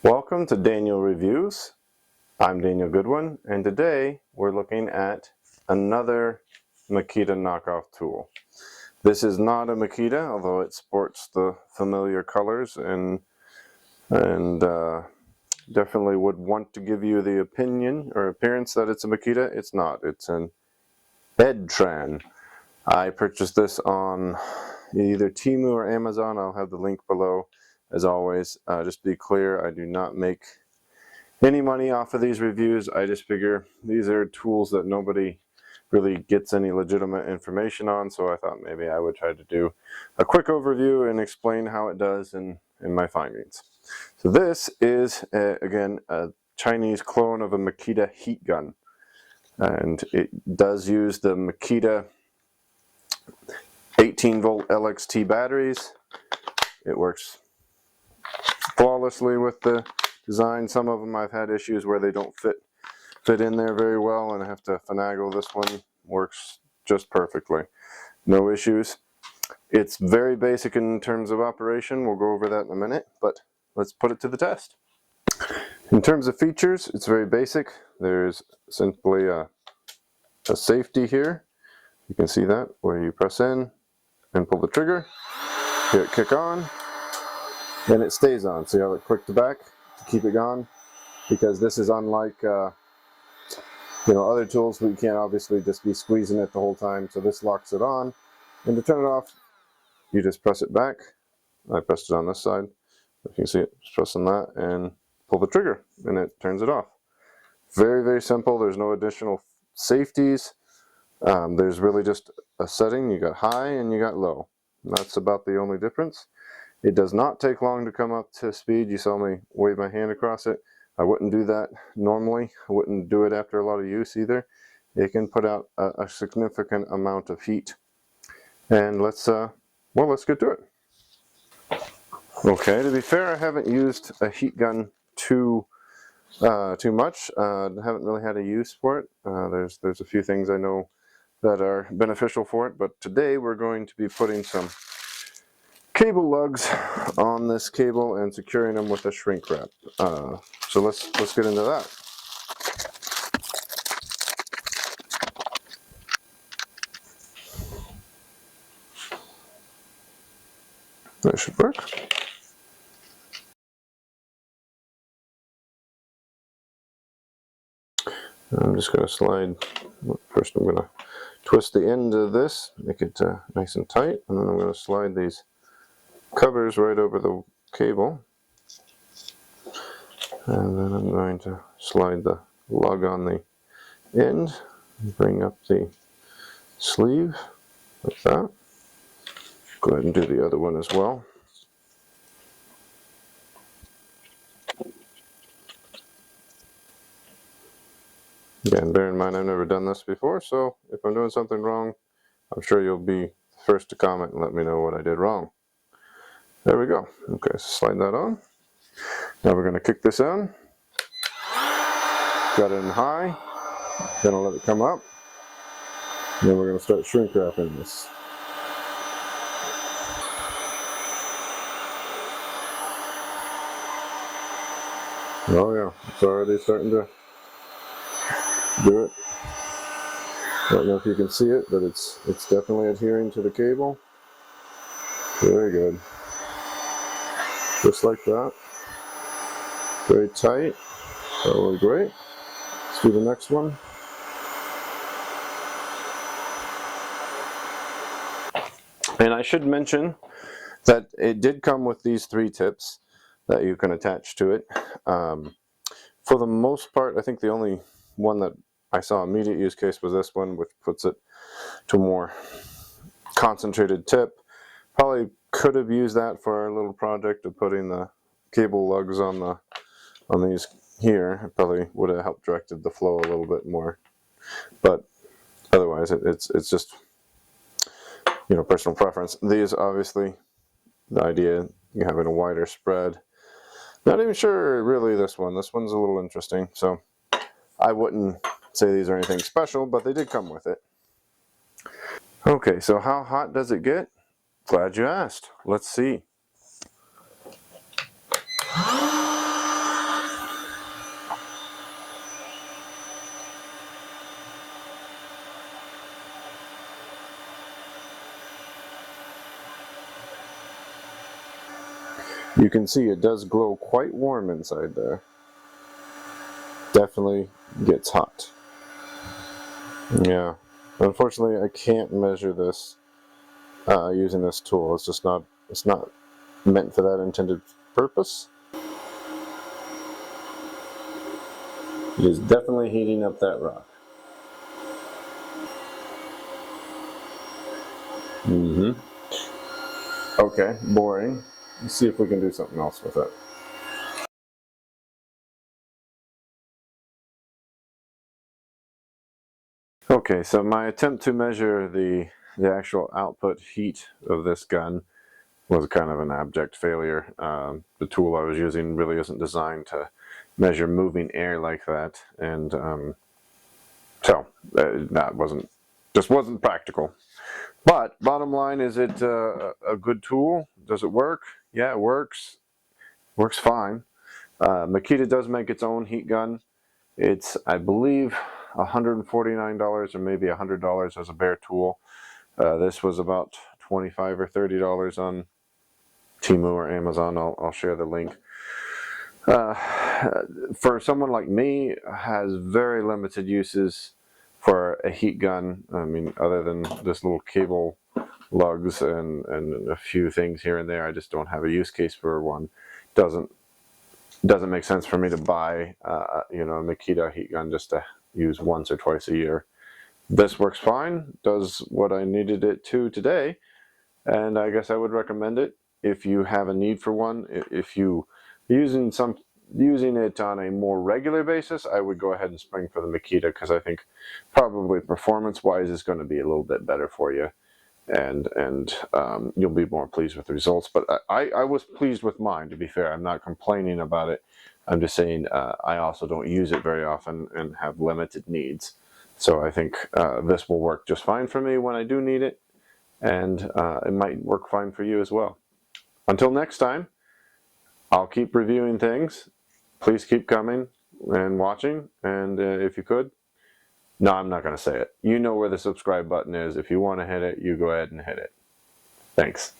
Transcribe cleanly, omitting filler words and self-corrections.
Welcome to Daniel Reviews. I'm Daniel Goodwin, and today we're looking at another Makita knockoff tool. This is not a Makita, although it sports the familiar colors and definitely would want to give you the opinion or appearance that it's a Makita. It's not. It's an Edtran. I purchased this on either Temu or Amazon. I'll have the link below. As always, just to be clear, I do not make any money off of these reviews. I just figure these are tools that nobody really gets any legitimate information on, so I thought maybe I would try to do a quick overview and explain how it does in my findings. So this is, again, a Chinese clone of a Makita heat gun, and it does use the Makita 18v LXT batteries. It works flawlessly with the design. Some of them I've had issues where they don't fit in there very well and I have to finagle. This one works just perfectly. No issues. It's very basic in terms of operation. We'll go over that in a minute, but let's put it to the test. In terms of features, it's very basic. There's simply a safety here. You can see that where you press in and pull the trigger, hear it kick on, and it stays on. See how it clicked to back to keep it gone? Because this is unlike other tools. We can't obviously just be squeezing it the whole time, so this locks it on. And to turn it off, you just press it back. I pressed it on this side. If you can see it, just press on that and pull the trigger, and it turns it off. Very, very simple. There's no additional safeties. There's really just a setting. You got high and you got low. And that's about the only difference. It does not take long to come up to speed. You saw me wave my hand across it. I wouldn't do that normally. I wouldn't do it after a lot of use either. It can put out a significant amount of heat. And let's get to it. Okay, to be fair, I haven't used a heat gun too much. Haven't really had a use for it. There's a few things I know that are beneficial for it, but today we're going to be putting some cable lugs on this cable and securing them with a shrink wrap. So let's get into that. That should work. I'm just going to slide. First, I'm going to twist the end of this, make it nice and tight, and then I'm going to slide these covers right over the cable. And then I'm going to slide the lug on the end, and bring up the sleeve like that. Go ahead and do the other one as well. Again, bear in mind I've never done this before, so if I'm doing something wrong, I'm sure you'll be the first to comment and let me know what I did wrong. There we go. Okay, so slide that on. Now we're going to kick this in. Got it in high. Then I'll let it come up. And then we're going to start shrink wrapping this. Oh yeah, it's already starting to do it. I don't know if you can see it, but it's definitely adhering to the cable. Very good. Just like that. Very tight. That was great. Let's do the next one. And I should mention that it did come with these 3 tips that you can attach to it. For the most part, I think the only one that I saw immediate use case was this one, which puts it to a more concentrated tip. Probably could have used that for our little project of putting the cable lugs on these here. It probably would have helped directed the flow a little bit more. But otherwise, it's just personal preference. These obviously, the idea you having a wider spread. Not even sure really this one's a little interesting. So I wouldn't say these are anything special, but they did come with it. Okay, so how hot does it get? Glad you asked. Let's see. You can see it does glow quite warm inside there. Definitely gets hot. Yeah, unfortunately I can't measure this using this tool. It's just not, it's not meant for that intended purpose. It is definitely heating up that rock. Okay, boring. Let's see if we can do something else with it. Okay, so my attempt to measure the actual output heat of this gun was kind of an abject failure. The tool I was using really isn't designed to measure moving air like that, and so that just wasn't practical. But bottom line, is it a good tool? Does it work? Yeah, it works. Works fine. Makita does make its own heat gun. It's, I believe, $149 or maybe $100 as a bare tool. This was about $25 or $30 on Temu or Amazon. I'll share the link. For someone like me, has very limited uses for a heat gun. I mean, other than this little cable lugs and a few things here and there, I just don't have a use case for one. Doesn't make sense for me to buy you know, a Makita heat gun just to use once or twice a year. This works fine, does what I needed it to today, and I guess I would recommend it if you have a need for one. If you using it on a more regular basis, I would go ahead and spring for the Makita, because I think probably performance wise is going to be a little bit better for you, and you'll be more pleased with the results. But I was pleased with mine, to be fair. I'm not complaining about it. I'm just saying I also don't use it very often and have limited needs. So I think this will work just fine for me when I do need it, and it might work fine for you as well. Until next time, I'll keep reviewing things. Please keep coming and watching, and if you could, no, I'm not going to say it. You know where the subscribe button is. If you want to hit it, you go ahead and hit it. Thanks.